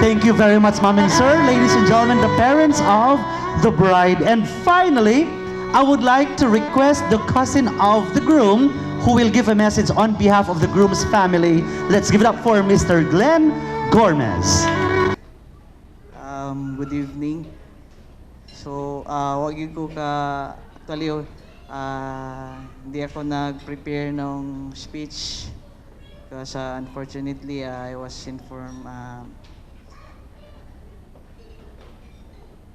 Thank you very much, ma'am and sir. Ladies and gentlemen, the parents of the bride. And finally, I would like to request the cousin of the groom who will give a message on behalf of the groom's family. Let's give it up for Mr. Glenn Gomez. Good evening. So, wag yun ko actually, hindi ako nag-prepare ng speech because unfortunately, I was informed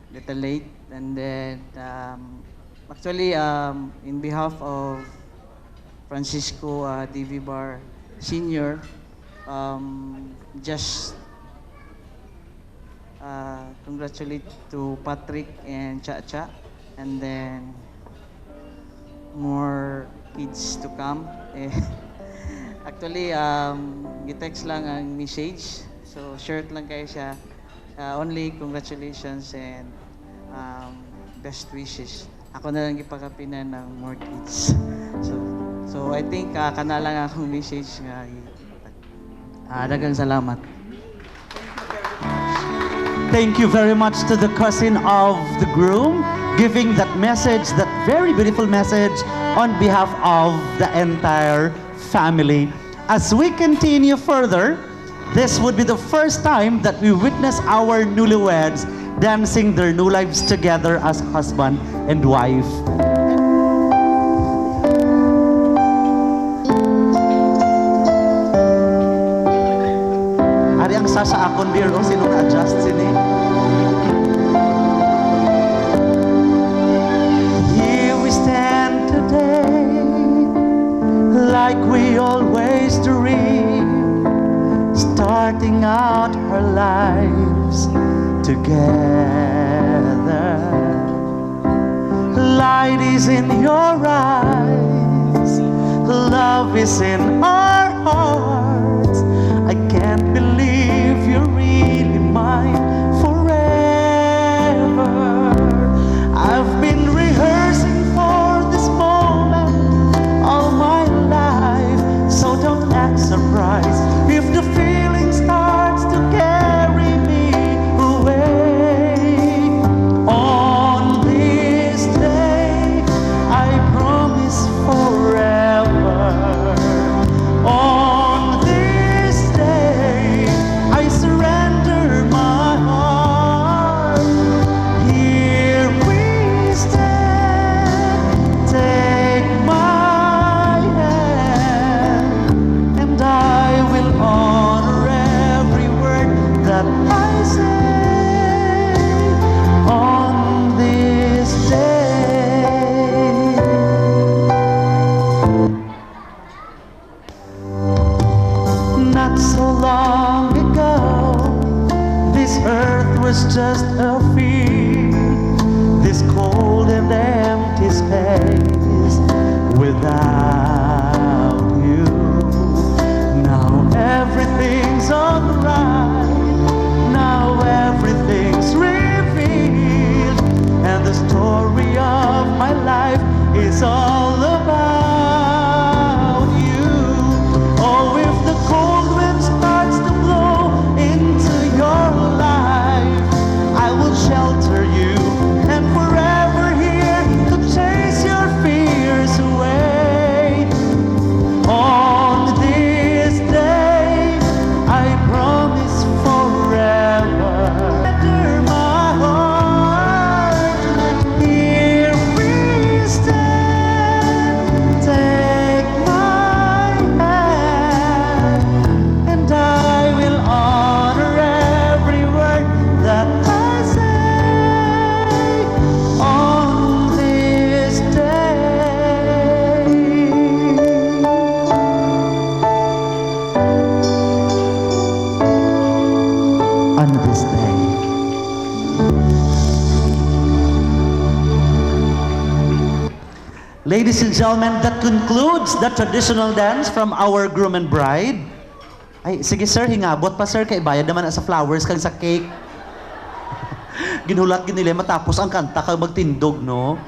little late, and then actually in behalf of Francisco D.V. Bar Sr., just congratulate to Patrick and Cha-Cha, and then more kids to come. Actually, i-text lang ang message, so short lang kayo siya. Only congratulations and best wishes. Ako na lang ipakapinan ng more kids. So I think kana lang akong message nga. Daghang salamat. Thank you very much to the cousin of the groom, giving that message, that very beautiful message on behalf of the entire family. As we continue further, this would be the first time that we witness our newlyweds dancing their new lives together as husband and wife. Ari ang sasa akon beer o sino na-adjust sini. Here we stand today like we always dream, starting out our lives together. Light is in your eyes, love is in our hearts. I can't believe you're really mine forever. I've been rehearsing for this moment all my life, so don't act surprised if the feeling starts to carry me away. On this day, I promise forever. On this day, I surrender my heart. Here we stand, take my hand, and I will honor every word that I say on this day. Not so long ago, this earth was just a field, this cold and empty space without you. Now everything's alright, now everything's revealed, and the story of my life is all about you. Oh, if the cold wind starts to blow into your life, I will shelter you and forever here to chase your fears away. On this day, I promise forever. Enter my heart. Here we stand. Take my hand, and I will honor every word that I say on this day. On this day. Ladies and gentlemen, that concludes the traditional dance from our groom and bride. Ay, sige sir, hingabot pa sir, kay bayad naman na sa flowers kag sa cake. Ginulat ginila matapos ang kanta kag magtindog, no?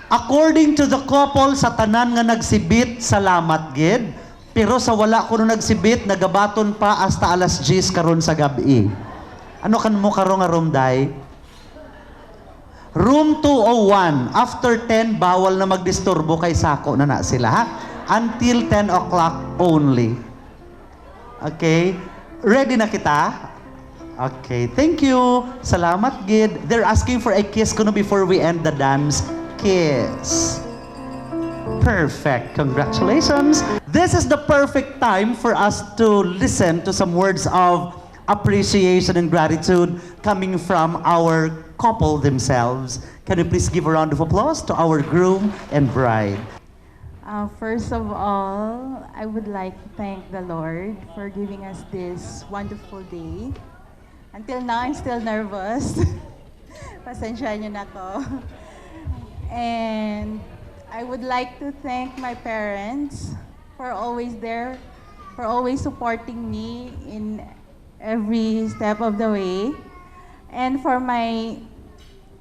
According to the couple, sa tanan nga nagsibit, salamat gid. Pero sa wala ko nung nagsibit, nagabaton pa hasta alas 10 karon sa gabi. Ano kan mo karong nga room, day? Room 201. After 10, bawal na magdisturbo kay sako na sila, ha? Until 10 o'clock only. Okay? Ready na kita? Okay, thank you. Salamat, Gid. They're asking for a kiss kuno before we end the dance. Kiss. Perfect. Congratulations. This is the perfect time for us to listen to some words of appreciation and gratitude coming from our couple themselves. Can you please give a round of applause to our groom and bride? First of all, I would like to thank the Lord for giving us this wonderful day. Until now, I'm still nervous. Pasensya niyo na ko. And I would like to thank my parents for always there, for always supporting me in every step of the way. And for my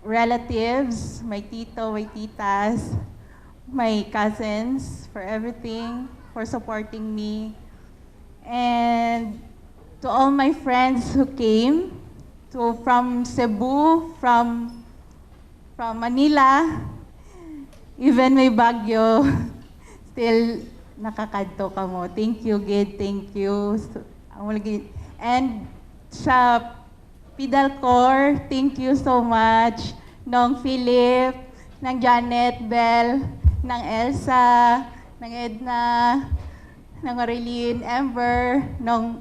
relatives, my tito, my titas, my cousins, for everything, for supporting me. And to all my friends who came, from Cebu, from Manila, even may Baguio, still nakakadto ka mo. Thank you, Gid. Thank you. And sa Pidalcor, thank you so much. Nong Philip, ng Janet, Bell, ng Elsa, ng Edna, ng Marilyn, Amber, ng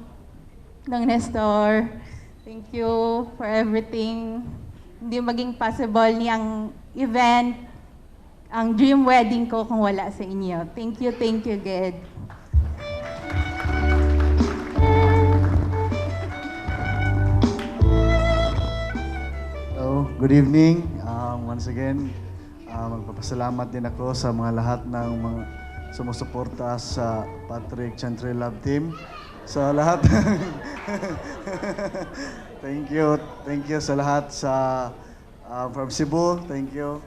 Nestor. Thank you for everything. Hindi maging possible niyang event, ang dream wedding ko kung wala sa inyo. Thank you, Ged. Hello, good evening. Once again, magpapasalamat din ako sa mga lahat ng mga sumusuporta sa Patrick Chantre Love Team. Sa lahat. Thank you sa lahat sa from Cebu. Thank you.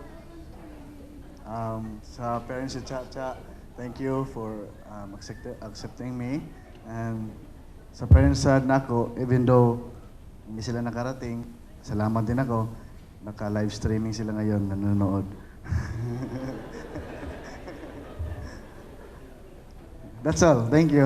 Sa parents si Chacha, thank you for accepting me. And sa parents sa Nako, even though hindi sila nakarating, salamat din ako. Naka-live streaming sila ngayon, nanonood. That's all. Thank you.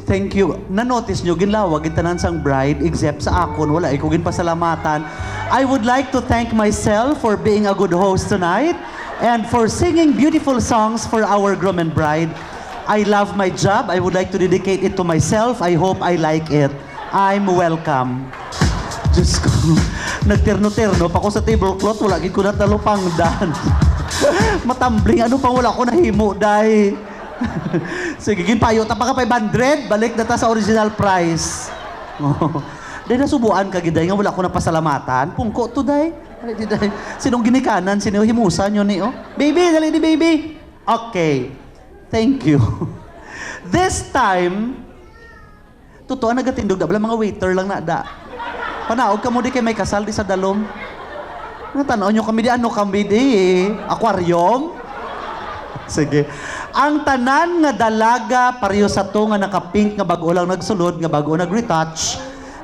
Thank you. Na-notice nyo, ginlawag, itanan sang bride, except sa akon, wala, ikaw pasalamatan. I would like to thank myself for being a good host tonight and for singing beautiful songs for our groom and bride. I love my job. I would like to dedicate it to myself. I hope I like it. I'm welcome. Diyos ko, nagterno-terno pa ko sa tablecloth, wala gid ko na talupangdan. Matambling, ano pang wala ko nahimo, day. Sige, ginpayo, tapa ka 500, balik na ta sa original price. Oh. Day, nasubuan ka, giday, nga wala ko na pasalamatan. Pungko to, day. Sinong ginikanan, sino himusan yun eh, oh. Baby, dali di baby. Okay. Thank you. This time, totoo, nagatindog da, wala mga waiter lang na da. Panaog ka mo di kay may kasal di sa dalom. Natanaw nyo kami di, ano kami di eh? Aquarium? Sige. Ang tanan nga dalaga, pareho sa to nga naka-pink nga bago lang nagsulod, nga bago nag-retouch,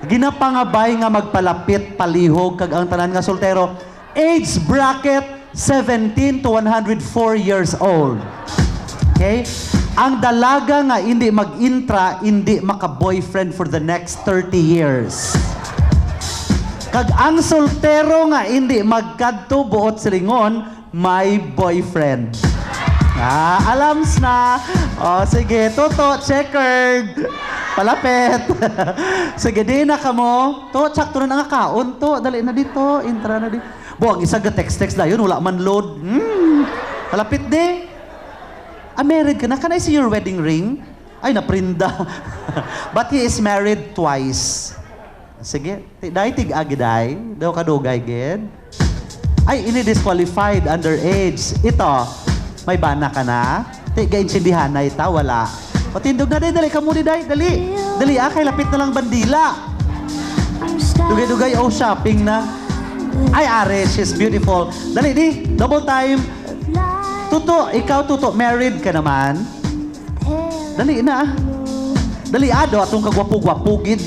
ginapangabay nga magpalapit, palihog, kag ang tanan nga soltero, age bracket 17 to 104 years old. Okay? Ang dalaga nga hindi mag-intra, hindi maka-boyfriend for the next 30 years. Kag ang soltero nga hindi magkadto buot silingon, may boyfriend. Alams na. O, sige, toto, checkered. Palapit. Sige, di na ka mo. To, tsakto na nga kaon to. Dali na dito, intra na dito. Buwag, isa ga text na yun, wala man load. Palapit di. Married ka na? Can I see your wedding ring? Ay, naprinda. But he is married twice. Sige, dahil tig-agiday, daw kadugay, gid. Ay, ini-disqualified underage. Ito, may bana ka na? Tiga-insindihan na ita, wala. O, tindog na, dali ka muna, dali. Dali, kay lapit na lang bandila. Dugay-dugay, shopping na. Ay, are, she's beautiful. Dali, di, double time. Tuto, ikaw, Tuto, married ka naman? Dali na. Dali, atong kagwapo-gwapo, gid.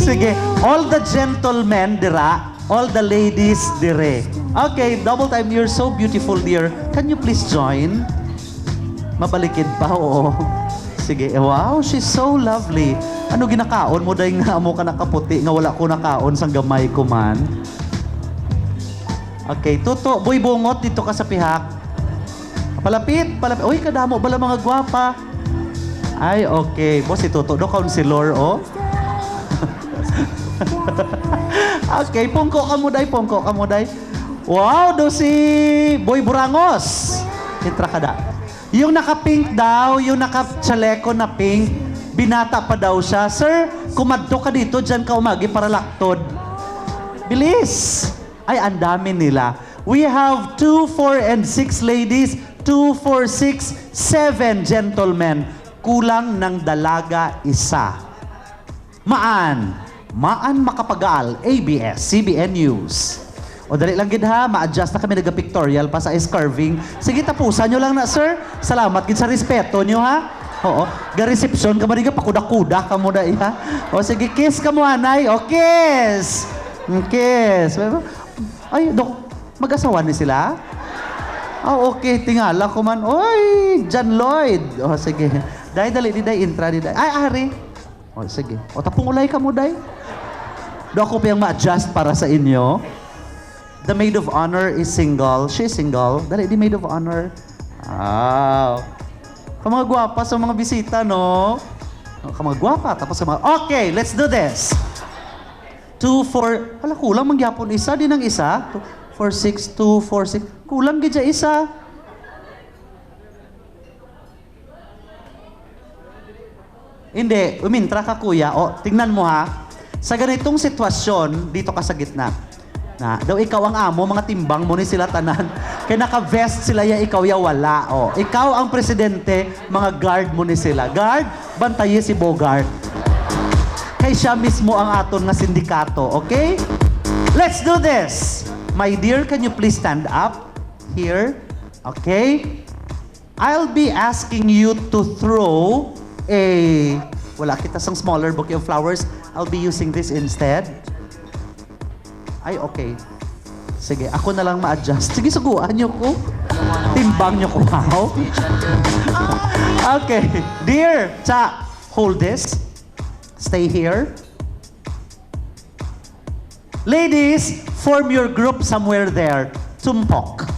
Sige, all the gentlemen dira, all the ladies dire. Okay, double time. You're so beautiful, dear. Can you please join? Mabalikid pa, oo. Sige, wow, she's so lovely. Ano ginakaon mo dahil nga mo ka nakaputi, nga wala ko nakaon sang gamay ko man. Okay, Tuto, boy bungot, dito ka sa pihak. Palapit, palapit. Uy, kadamo, bala mga gwapa. Ay, okay. Boss, si Tuto, do, counselor, oh. Okay, pungko ka mo, day, pungko ka mo, day. Wow, do si Boy Burangos. Intra ka da. Yung naka-pink daw, yung naka-chaleko na pink, binata pa daw siya. Sir, kumadto ka dito, dyan ka umagi para laktod. Bilis! Ay, ang dami nila. We have 2, 4, and 6 ladies, 2, 4, 6, 7 gentlemen. Kulang ng dalaga isa. Maan makapagal, ABS-CBN News. O dali lang gid ha, ma-adjust na kami nag-pictorial pa sa carving. Sige, tapusan nyo lang na, sir. Salamat gid sa respeto nyo, ha? Oo. Ga-reception ka ba rin ka, pakuda-kuda ka mo na, ha? O sige, kiss ka mo, anay. O, kiss! Kiss. Ay, dok, mag-asawa ni sila? Oh, okay. Tingala ko man. Oy, John Lloyd. O, sige. Dali, intra, Ay, Ari. O, sige. O, tapong ulay ka mo, day. Do ako pa yung ma-adjust para sa inyo. The maid of honor is single. She's single. Dali, the maid of honor. Wow. Mga gwapa sa mga bisita, no? Mga gwapa. Tapos sa mga... Okay, let's do this. 2, 4... Wala, kulang mangyapon isa. Di ng isa. 2, 4, 6, 2, 4, 6. Kulang gidya isa. Hindi. Umintra ka, kuya. O, tingnan mo, ha. Sa ganitong sitwasyon, dito ka sa gitna. Na, daw ikaw ang amo, mga timbang mo ni sila tanan. Kaya naka-vest sila ya, ikaw ya wala. O, ikaw ang presidente, mga guard mo ni sila. Guard, bantaye si Bogart. Kaya siya mismo ang aton na sindikato, okay? Let's do this. My dear, can you please stand up here? Okay? I'll be asking you to throw a... Wala kita sang smaller bouquet of flowers. I'll be using this instead. Ay, okay. Sige, ako na lang ma-adjust. Sige, suguan niyo ko. Timbang niyo ko, how? Okay. Dear, Cha, hold this. Stay here. Ladies, form your group somewhere there. Tumpok.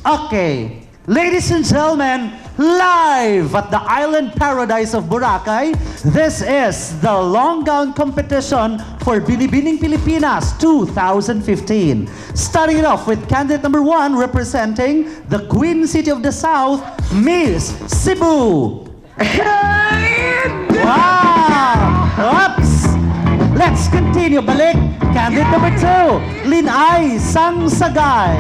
Okay. Ladies and gentlemen, live at the island paradise of Boracay, this is the long gown competition for Binibining Pilipinas 2015. Starting it off with candidate number 1 representing the Queen City of the South, Miss Cebu. Wow! Oops! Let's continue. Balik. Candidate number 2, Linay Sangsagay.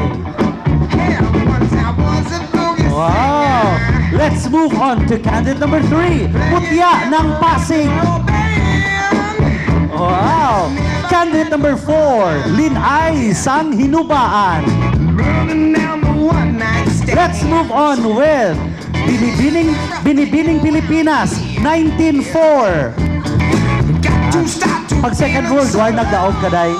Wow! Let's move on to candidate number 3, Mutya ng Pasig. Wow! Candidate number 4, Linay Sang Hinubaan. Let's move on with Binibining Pilipinas 1904. Pag second world war, nagdaog ka day.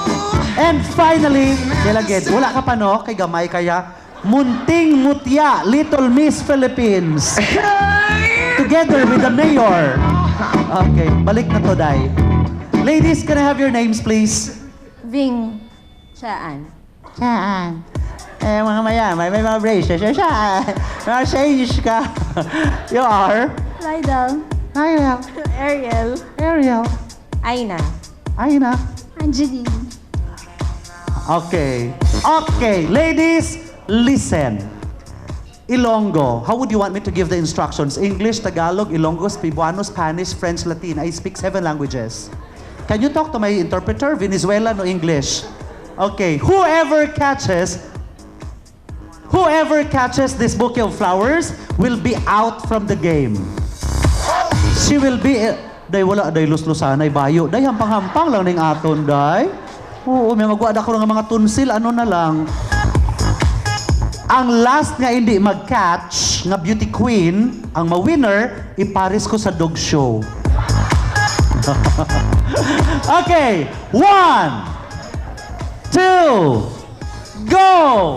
And finally, nilagid, wala ka pa no, kay gamay kaya, Munting Mutya, Little Miss Philippines. Together with the mayor. Okay, balik na to, Day. Ladies, can I have your names, please? Ving Chaan. Saan? Mga mayaman, may mga braces. Saan? Mga change ka. You are? Lydell. Ariel. Ariel. Ariel. Aina. Aina. Angeline. Okay. Okay, ladies, listen. Ilonggo. How would you want me to give the instructions? English, Tagalog, Ilonggo, Cebuano, Spanish, French, Latin. I speak 7 languages. Can you talk to my interpreter? Venezuelan or English? Okay. Whoever catches this bouquet of flowers will be out from the game. She will be... Day wala, day lus-lusanay, bayo. Day hampang-hampang lang ning aton, day. Oo, may magwada ko ng mga tunsil, ano na lang. Ang last nga hindi mag-catch, nga beauty queen, ang ma-winner, iparis ko sa dog show. Okay, 1, 2, go!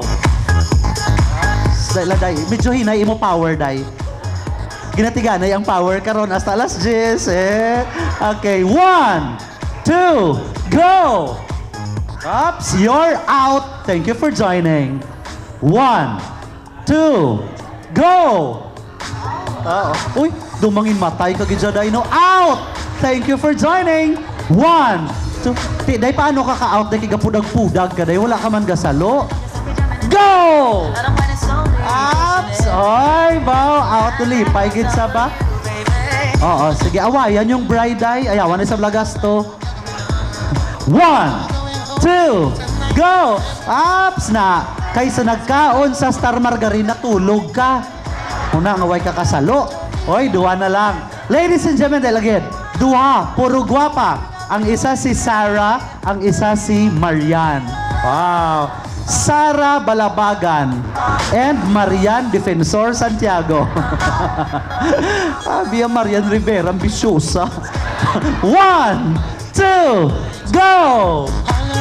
Day, medyo hinay imo power, day. Ginatiganay ang power karon hasta alas 10. Okay, 1, 2, go! Oops, you're out. Thank you for joining. 1, 2, go! Uy, dumangin matay ka gidya no. Out! Thank you for joining. 1, 2, day paano ka ka-out? Day kigapudag-pudag ka day. Wala ka man gasalo. Go! Ups! Oy, bow! Out lipay gid sa ba? Oo, sige, awayan yung bride ay. Ayawan na sa blagasto. 1, 2, go! Ups na! Kaysa nagkaon sa Star Margarina, tulog ka. Una, ngaway ka kasalo. Oy, duha na lang. Ladies and gentlemen, again, duha, puro gwapa. Ang isa si Sarah, ang isa si Marian. Wow! Sara Balabagan and Marian Defensor Santiago. Bia Marian Rivera, ambisyosa. 1, 2, go!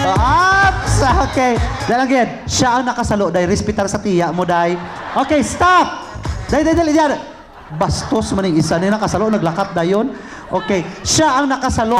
Ups! Okay. Then again, siya ang nakasalo. Day, respitar sa tiya mo, day. Okay, stop! Day. Bastos man yung isa. Nakasalo, naglakat dayon. Okay, siya ang nakasalo.